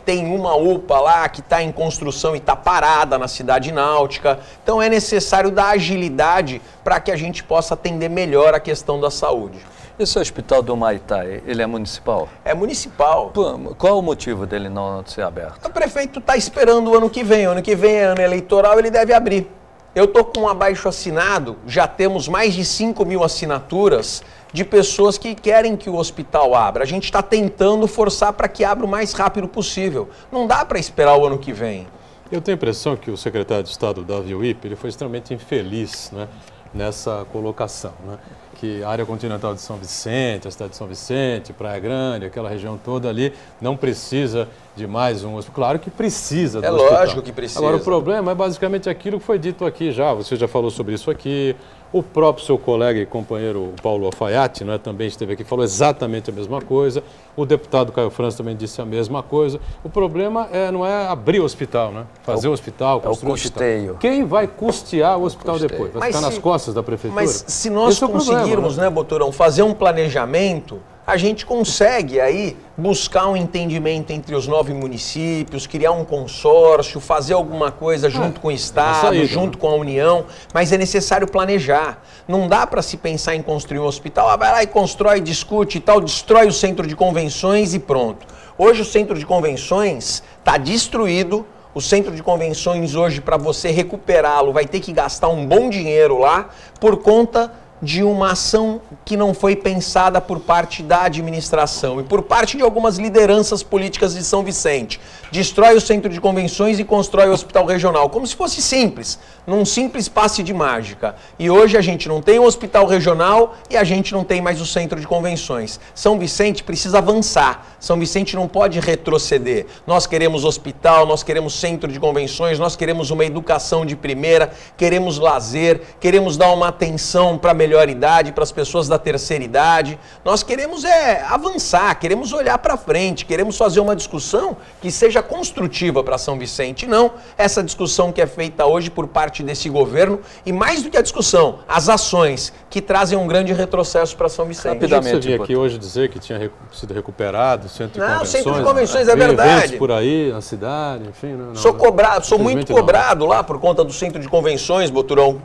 tem uma UPA lá que está em construção e está parada na cidade náutica. Então é necessário dar agilidade para que a gente possa atender melhor a questão da saúde. Esse hospital do Humaitá, ele é municipal? É municipal. Qual o motivo dele não ser aberto? O prefeito está esperando o ano que vem. O ano que vem é ano eleitoral, ele deve abrir. Eu estou com um abaixo-assinado, já temos mais de 5.000 assinaturas de pessoas que querem que o hospital abra. A gente está tentando forçar para que abra o mais rápido possível. Não dá para esperar o ano que vem. Eu tenho a impressão que o secretário de Estado, Davi Wip, ele foi extremamente infeliz, né, nessa colocação, né? Que a área continental de São Vicente, a cidade de São Vicente, Praia Grande, aquela região toda ali, não precisa de mais um hospital. Claro que precisa do hospital. É lógico que precisa. Agora, o problema é basicamente aquilo que foi dito aqui já. Você já falou sobre isso aqui. O próprio seu colega e companheiro Paulo Alfaiate, né, também esteve aqui, falou exatamente a mesma coisa. O deputado Caio França também disse a mesma coisa. O problema não é abrir o hospital, né? Fazer o hospital, construir o hospital. Quem vai custear o hospital depois? Vai ficar nas costas da prefeitura? Mas se nós conseguirmos, né, Boturão, fazer um planejamento, a gente consegue aí buscar um entendimento entre os 9 municípios, criar um consórcio, fazer alguma coisa junto com o Estado, junto com a União, mas é necessário planejar. Não dá para se pensar em construir um hospital, vai lá e constrói, discute e tal, destrói o centro de convenções e pronto. Hoje o centro de convenções está destruído. O centro de convenções hoje, para você recuperá-lo, vai ter que gastar um bom dinheiro lá por conta de uma ação que não foi pensada por parte da administração e por parte de algumas lideranças políticas de São Vicente. Destrói o centro de convenções e constrói o hospital regional, como se fosse simples, num simples passe de mágica. E hoje a gente não tem o hospital regional e a gente não tem mais o centro de convenções. São Vicente precisa avançar, São Vicente não pode retroceder. Nós queremos hospital, nós queremos centro de convenções, nós queremos uma educação de primeira, queremos lazer, queremos dar uma atenção para a melhor idade, para as pessoas da terceira idade. Nós queremos avançar, queremos olhar para frente, queremos fazer uma discussão que seja construtiva para São Vicente, não essa discussão que é feita hoje por parte desse governo e mais do que a discussão, as ações que trazem um grande retrocesso para São Vicente. Rapidamente, você vinha aqui hoje dizer que tinha sido recuperado o centro de convenções. O centro de convenções é verdade. Por aí, na cidade, enfim. Sou muito cobrado lá por conta do centro de convenções, Boturão.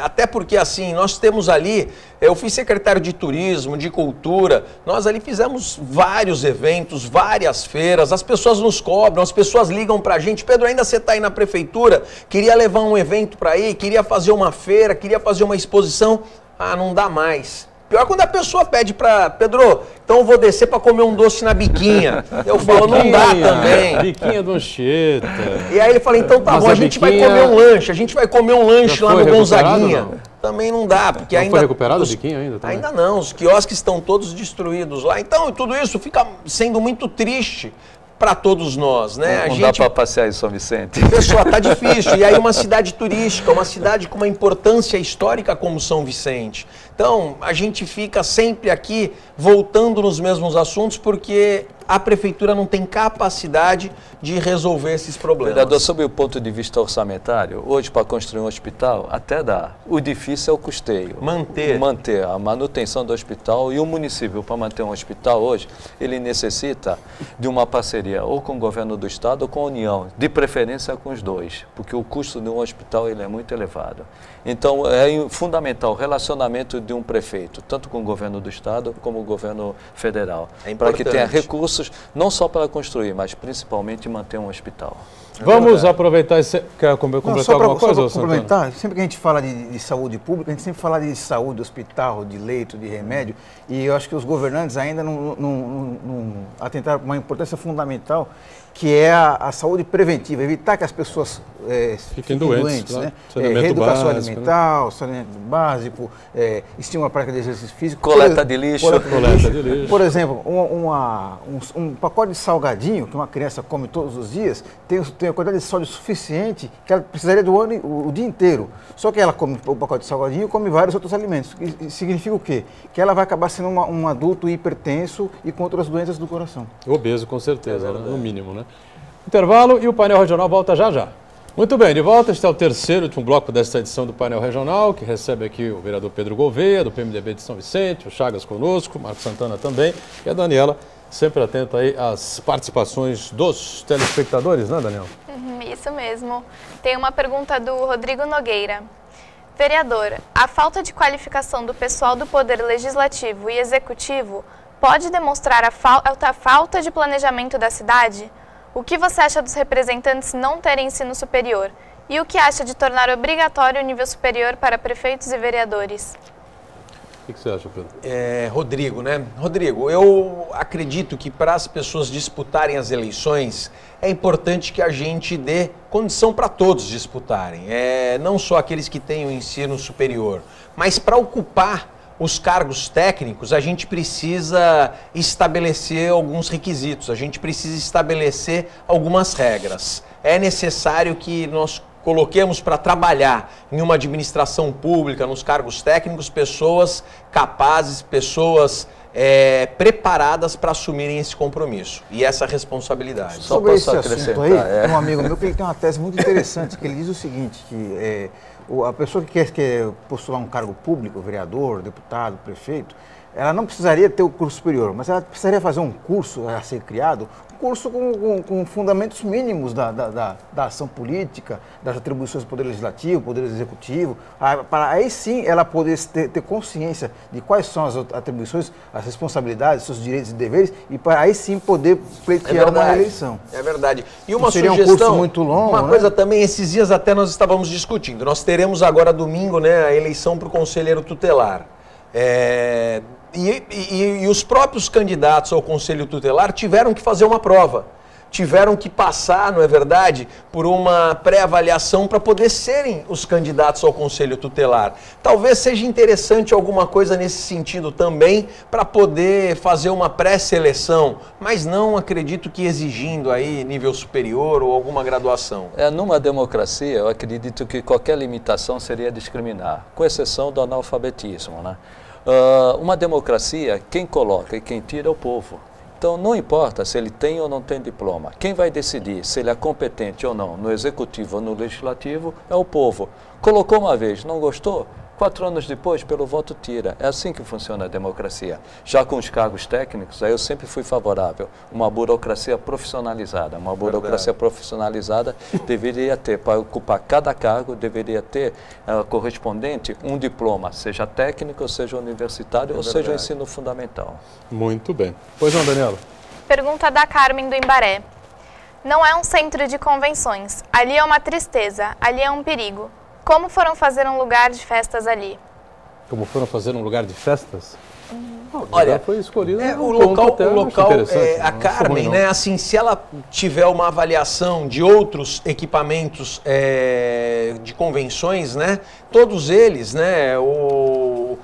Até porque, assim, nós temos ali, eu fui secretário de turismo, de cultura, nós ali fizemos vários eventos, várias feiras, as pessoas nos cobram, as pessoas ligam pra gente, Pedro, ainda você tá aí na prefeitura, queria levar um evento pra ir, queria fazer uma feira, queria fazer uma exposição, não dá mais. Pior quando a pessoa pede pra, Pedro, então eu vou descer pra comer um doce na biquinha. Eu falo, não dá também. Biquinha do Anchieta. E aí ele fala, então tá bom, a gente vai comer um lanche, a gente vai comer um lanche lá no Gonzaguinha. Também não dá, porque ainda... Não foi recuperado o biquinho ainda? Também? Ainda não, os quiosques estão todos destruídos lá. Então, tudo isso fica sendo muito triste para todos nós, né? Não dá para passear em São Vicente. Pessoal, tá difícil. E aí uma cidade turística, uma cidade com uma importância histórica como São Vicente. Então, a gente fica sempre aqui voltando nos mesmos assuntos porque a prefeitura não tem capacidade de resolver esses problemas. Vereador, sob o ponto de vista orçamentário, hoje para construir um hospital até dá. O difícil é o custeio. Manter a manutenção do hospital e o município para manter um hospital hoje, ele necessita de uma parceria ou com o governo do estado ou com a União, de preferência com os dois, porque o custo de um hospital ele é muito elevado. Então é fundamental o relacionamento de um prefeito, tanto com o governo do estado como o governo federal, para que tenha recursos não só para construir, mas principalmente manter um hospital. Vamos aproveitar esse... Quer completar alguma coisa, só para complementar, sempre que a gente fala de saúde pública, a gente sempre fala de saúde, de hospital, de leito, de remédio, e eu acho que os governantes ainda não atentaram para uma importância fundamental, que é a saúde preventiva, evitar que as pessoas fiquem doentes, né? Reeducação alimentar, né? Saneamento básico, estímulo para de exercício físico. Coleta de lixo. Por exemplo, um pacote de salgadinho que uma criança come todos os dias, tem a quantidade de sódio suficiente que ela precisaria o dia inteiro. Só que ela come o pacote de salgadinho e come vários outros alimentos. E significa o quê? Que ela vai acabar sendo um adulto hipertenso e com outras doenças do coração. Obeso, com certeza, né? No mínimo, né? Intervalo e o painel regional volta já já. Muito bem, de volta, este é o terceiro último bloco desta edição do Painel Regional, que recebe aqui o vereador Pedro Gouveia, do PMDB de São Vicente, o Chagas conosco, o Marcos Santana também, e a Daniela, sempre atenta aí às participações dos telespectadores, né, Daniela? Isso mesmo. Tem uma pergunta do Rodrigo Nogueira. Vereador, a falta de qualificação do pessoal do Poder Legislativo e Executivo pode demonstrar a falta de planejamento da cidade? O que você acha dos representantes não terem ensino superior? E o que acha de tornar obrigatório o nível superior para prefeitos e vereadores? O que você acha, Pedro? Rodrigo, né? Rodrigo, eu acredito que para as pessoas disputarem as eleições, é importante que a gente dê condição para todos disputarem. Não só aqueles que têm o ensino superior, mas para ocupar os cargos técnicos, a gente precisa estabelecer alguns requisitos, a gente precisa estabelecer algumas regras. É necessário que nós coloquemos para trabalhar em uma administração pública, nos cargos técnicos, pessoas capazes, pessoas preparadas para assumirem esse compromisso e essa responsabilidade. Sobre esse assunto aí, um amigo meu que ele tem uma tese muito interessante, que ele diz o seguinte, que a pessoa que quer postular um cargo público, vereador, deputado, prefeito, ela não precisaria ter o curso superior, mas ela precisaria fazer um curso a ser criado, um curso com fundamentos mínimos da ação política, das atribuições do Poder Legislativo, Poder Executivo, para aí sim ela poder ter consciência de quais são as atribuições, as responsabilidades, seus direitos e deveres, e para aí sim poder pleitear uma eleição. É verdade. E uma seria sugestão, um curso muito longo, uma coisa também, esses dias até nós estávamos discutindo, nós teremos agora domingo, né, a eleição para o conselheiro tutelar. E os próprios candidatos ao Conselho Tutelar tiveram que fazer uma prova, tiveram que passar, não é verdade, por uma pré-avaliação para poder serem os candidatos ao Conselho Tutelar. Talvez seja interessante alguma coisa nesse sentido também, para poder fazer uma pré-seleção, mas não acredito que exigindo aí nível superior ou alguma graduação. Numa democracia, eu acredito que qualquer limitação seria discriminar, com exceção do analfabetismo, né? Uma democracia, quem coloca e quem tira é o povo. Então, não importa se ele tem ou não tem diploma. Quem vai decidir se ele é competente ou não no executivo ou no legislativo é o povo. Colocou uma vez, não gostou? 4 anos depois, pelo voto tira. É assim que funciona a democracia. Já com os cargos técnicos, aí eu sempre fui favorável. Uma burocracia profissionalizada. Uma burocracia profissionalizada deveria ter, para ocupar cada cargo, deveria ter correspondente um diploma, seja técnico, seja universitário, ou seja o ensino fundamental. Muito bem. Pois não, Daniela? Pergunta da Carmen do Imbaré. Não é um centro de convenções. Ali é uma tristeza, ali é um perigo. Como foram fazer um lugar de festas ali? Como foram fazer um lugar de festas? Olha, foi escolhido o local a Carmen, né, assim, se ela tiver uma avaliação de outros equipamentos de convenções, né, todos eles, né, o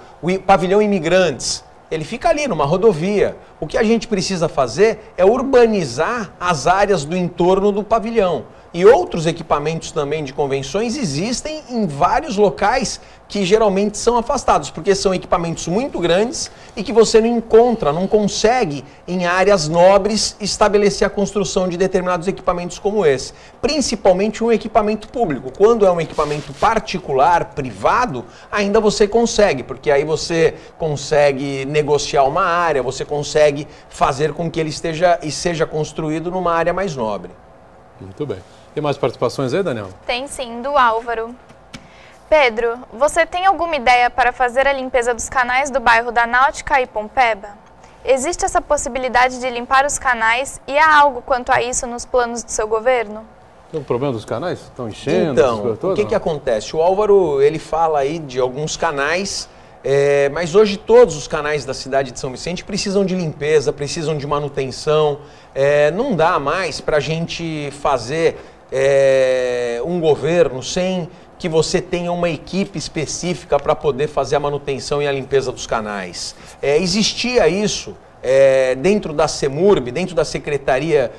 pavilhão Imigrantes, ele fica ali numa rodovia. O que a gente precisa fazer é urbanizar as áreas do entorno do pavilhão. E outros equipamentos também de convenções existem em vários locais que geralmente são afastados, porque são equipamentos muito grandes e que você não encontra, não consegue em áreas nobres estabelecer a construção de determinados equipamentos como esse. Principalmente um equipamento público. Quando é um equipamento particular, privado, ainda você consegue, porque aí você consegue negociar uma área, você consegue fazer com que ele seja construído numa área mais nobre. Muito bem. Tem mais participações aí, Daniel? Tem sim, do Álvaro. Pedro, você tem alguma ideia para fazer a limpeza dos canais do bairro da Náutica e Pompeba? Existe essa possibilidade de limpar os canais e há algo quanto a isso nos planos do seu governo? Tem um problema dos canais? Estão enchendo? Então, o que acontece? O Álvaro, ele fala aí de alguns canais, mas hoje todos os canais da cidade de São Vicente precisam de limpeza, precisam de manutenção. Não dá mais para a gente fazer um governo sem que você tenha uma equipe específica para poder fazer a manutenção e a limpeza dos canais. Existia isso dentro da CEMURB, dentro da Secretaria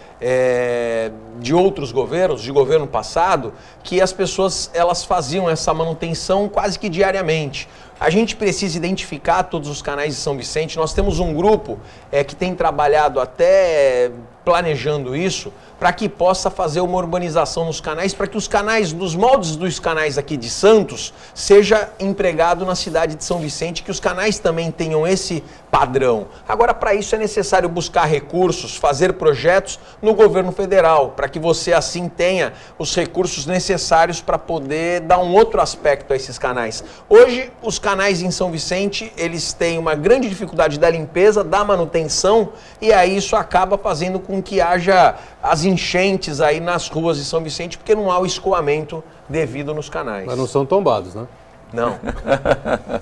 de outros governos, de governo passado, que as pessoas elas faziam essa manutenção quase que diariamente. A gente precisa identificar todos os canais de São Vicente. Nós temos um grupo que tem trabalhado até planejando isso, para que possa fazer uma urbanização nos canais, para que os canais, dos moldes dos canais aqui de Santos, seja empregado na cidade de São Vicente, que os canais também tenham esse padrão. Agora, para isso é necessário buscar recursos, fazer projetos no governo federal, para que você assim tenha os recursos necessários para poder dar um outro aspecto a esses canais. Hoje, os canais em São Vicente, eles têm uma grande dificuldade da limpeza, da manutenção, e aí isso acaba fazendo com que haja as enchentes aí nas ruas de São Vicente, porque não há o escoamento devido nos canais. Mas não são tombados, né? Não.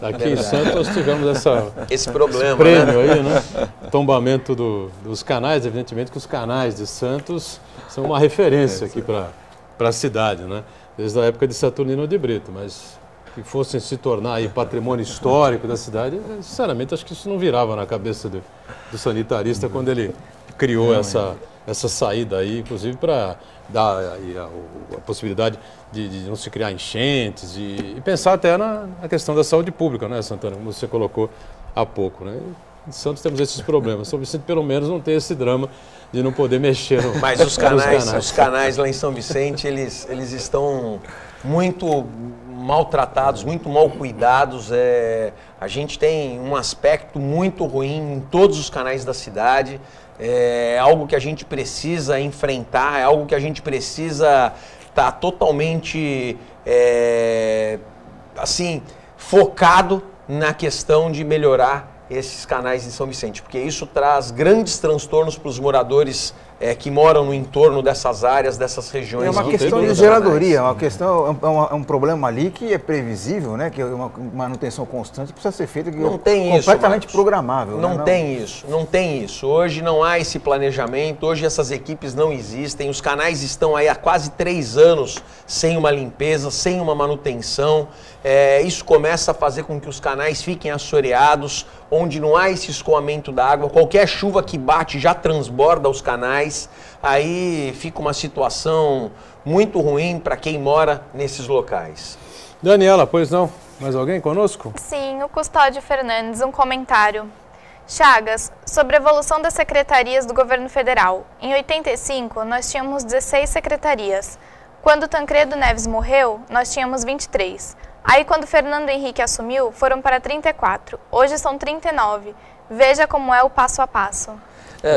Aqui em Santos tivemos esse problema, esse prêmio aí, né? Tombamento dos canais. Evidentemente que os canais de Santos são uma referência aqui para a cidade, né? Desde a época de Saturnino de Brito, mas que fossem se tornar aí patrimônio histórico da cidade, sinceramente acho que isso não virava na cabeça do sanitarista quando ele criou essa saída aí, inclusive para dar aí a possibilidade de não se criar enchentes e pensar até na questão da saúde pública, né, Santana, como você colocou há pouco, né? Em Santos temos esses problemas. São Vicente, pelo menos, não tem esse drama de não poder mexer no, Mas os canais lá em São Vicente, eles estão muito maltratados, muito mal cuidados. A gente tem um aspecto muito ruim em todos os canais da cidade. É algo que a gente precisa enfrentar, é algo que a gente precisa estar totalmente assim, focado na questão de melhorar esses canais em São Vicente, porque isso traz grandes transtornos para os moradores que moram no entorno dessas áreas, dessas regiões. É uma questão de zeladoria, é um problema ali que é previsível, né? Que é uma manutenção constante precisa ser feita, que não tem completamente isso, programável. Não, né? Não tem isso. Hoje não há esse planejamento, hoje essas equipes não existem, os canais estão aí há quase 3 anos sem uma limpeza, sem uma manutenção. Isso começa a fazer com que os canais fiquem assoreados, onde não há esse escoamento da água, qualquer chuva que bate já transborda os canais, aí fica uma situação muito ruim para quem mora nesses locais. Daniela, pois não? Mais alguém conosco? Sim, o Custódio Fernandes, um comentário. Chagas, sobre a evolução das secretarias do governo federal. Em 85, nós tínhamos 16 secretarias. Quando Tancredo Neves morreu, nós tínhamos 23. Aí, quando Fernando Henrique assumiu, foram para 34. Hoje são 39. Veja como é o passo a passo.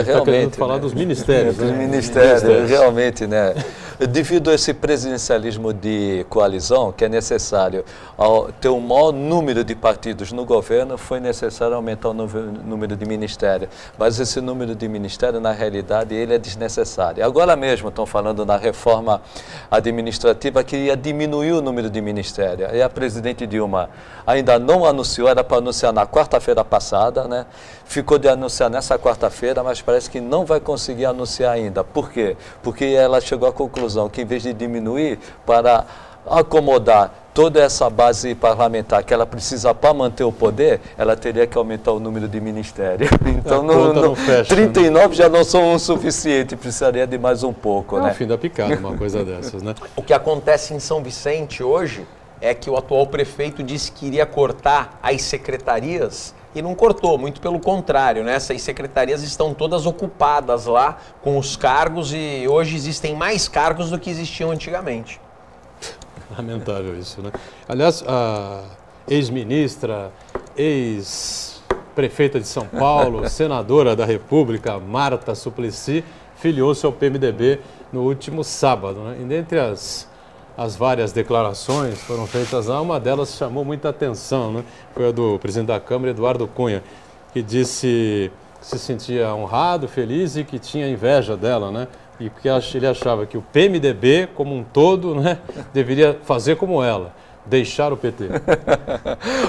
Realmente. Falar dos ministérios. Dos ministérios, realmente, né? Devido a esse presidencialismo de coalizão, que é necessário ter um maior número de partidos no governo, foi necessário aumentar o número de ministérios. Mas esse número de ministérios, na realidade, ele é desnecessário. Agora mesmo estão falando na reforma administrativa que ia diminuir o número de ministérios. E a presidente Dilma ainda não anunciou, era para anunciar na quarta-feira passada, né? Ficou de anunciar nessa quarta-feira, mas parece que não vai conseguir anunciar ainda. Por quê? Porque ela chegou à conclusão que, em vez de diminuir, para acomodar toda essa base parlamentar que ela precisa para manter o poder, ela teria que aumentar o número de ministérios. Então, não fecha, 39 já não são o suficiente, precisaria de mais um pouco, né? É o fim da picada, uma coisa dessas, né? O que acontece em São Vicente hoje é que o atual prefeito disse que iria cortar as secretarias e não cortou, muito pelo contrário, né? Essas secretarias estão todas ocupadas lá com os cargos e hoje existem mais cargos do que existiam antigamente. Lamentável isso, né? Aliás, a ex-ministra, ex-prefeita de São Paulo, senadora da República, Marta Suplicy, filiou-se ao PMDB no último sábado, né? E dentre as várias declarações que foram feitas lá, uma delas chamou muita atenção, né? Foi a do presidente da Câmara, Eduardo Cunha, que disse que se sentia honrado, feliz e que tinha inveja dela, né? E porque ele achava que o PMDB, como um todo, né, deveria fazer como ela, deixar o PT.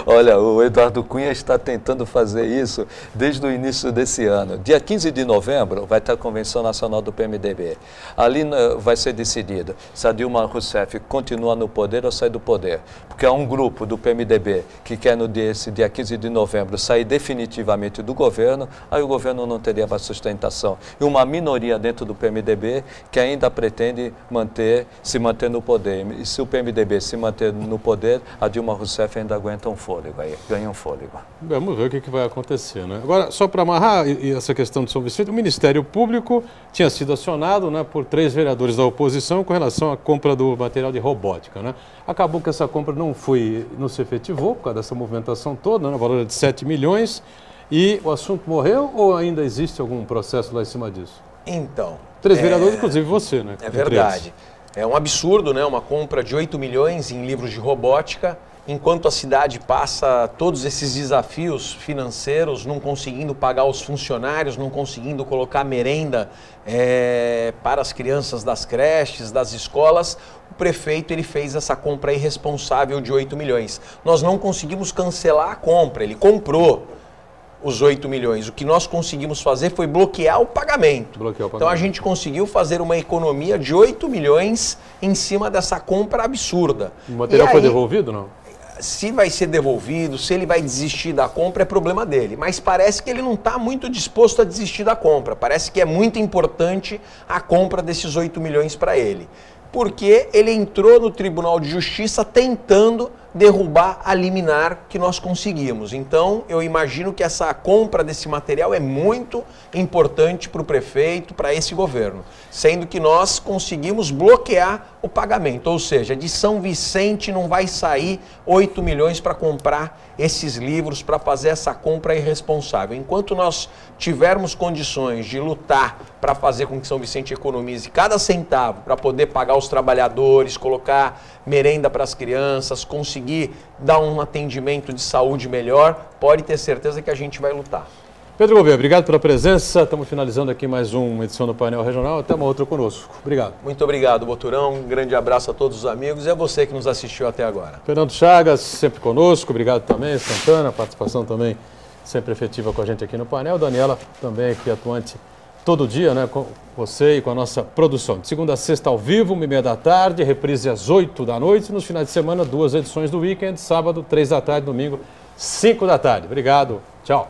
Olha, o Eduardo Cunha está tentando fazer isso desde o início desse ano. Dia 15 de novembro vai ter a Convenção Nacional do PMDB. Ali vai ser decidido se a Dilma Rousseff continua no poder ou sai do poder. Porque há um grupo do PMDB que quer no dia 15 de novembro sair definitivamente do governo, aí o governo não teria mais sustentação. E uma minoria dentro do PMDB que ainda pretende se manter no poder. E se o PMDB se manter no poder, a Dilma Rousseff ainda aguenta um fôlego, aí, ganha um fôlego. Vamos ver o que vai acontecer, né? Agora, só para amarrar e essa questão de São Vicente, o Ministério Público tinha sido acionado, né, por 3 vereadores da oposição com relação à compra do material de robótica, né? Acabou que essa compra não se efetivou por causa dessa movimentação toda, né, no valor de 7 milhões, e o assunto morreu ou ainda existe algum processo lá em cima disso? Então... 3 vereadores, inclusive você, né? É verdade. É um absurdo, né? Uma compra de 8 milhões em livros de robótica, enquanto a cidade passa todos esses desafios financeiros, não conseguindo pagar os funcionários, não conseguindo colocar merenda para as crianças das creches, das escolas, o prefeito ele fez essa compra irresponsável de 8 milhões. Nós não conseguimos cancelar a compra, ele comprou os 8 milhões. O que nós conseguimos fazer foi bloquear o pagamento. Então a gente conseguiu fazer uma economia de 8 milhões em cima dessa compra absurda. O material foi devolvido, não? Se vai ser devolvido, se ele vai desistir da compra, é problema dele. Mas parece que ele não está muito disposto a desistir da compra. Parece que é muito importante a compra desses 8 milhões para ele. Porque ele entrou no Tribunal de Justiça tentando derrubar a liminar que nós conseguimos. Então, eu imagino que essa compra desse material é muito importante para o prefeito, para esse governo, sendo que nós conseguimos bloquear o pagamento, ou seja, de São Vicente não vai sair 8 milhões para comprar esses livros, para fazer essa compra irresponsável. Enquanto nós tivermos condições de lutar para fazer com que São Vicente economize cada centavo, para poder pagar os trabalhadores, colocar merenda para as crianças, conseguir dar um atendimento de saúde melhor, pode ter certeza que a gente vai lutar. Pedro Gouveia, obrigado pela presença. Estamos finalizando aqui mais uma edição do Painel Regional. Até uma outra conosco. Obrigado. Muito obrigado, Boturão. Um grande abraço a todos os amigos e a você que nos assistiu até agora. Fernando Chagas, sempre conosco. Obrigado também. Santana, participação também sempre efetiva com a gente aqui no painel. Daniela, também aqui atuante todo dia, né, com você e com a nossa produção. De segunda a sexta ao vivo, 1h30 da tarde, reprise às 8 da noite. Nos finais de semana, 2 edições do Weekend. Sábado, 3 da tarde, domingo, 5 da tarde. Obrigado. Tchau.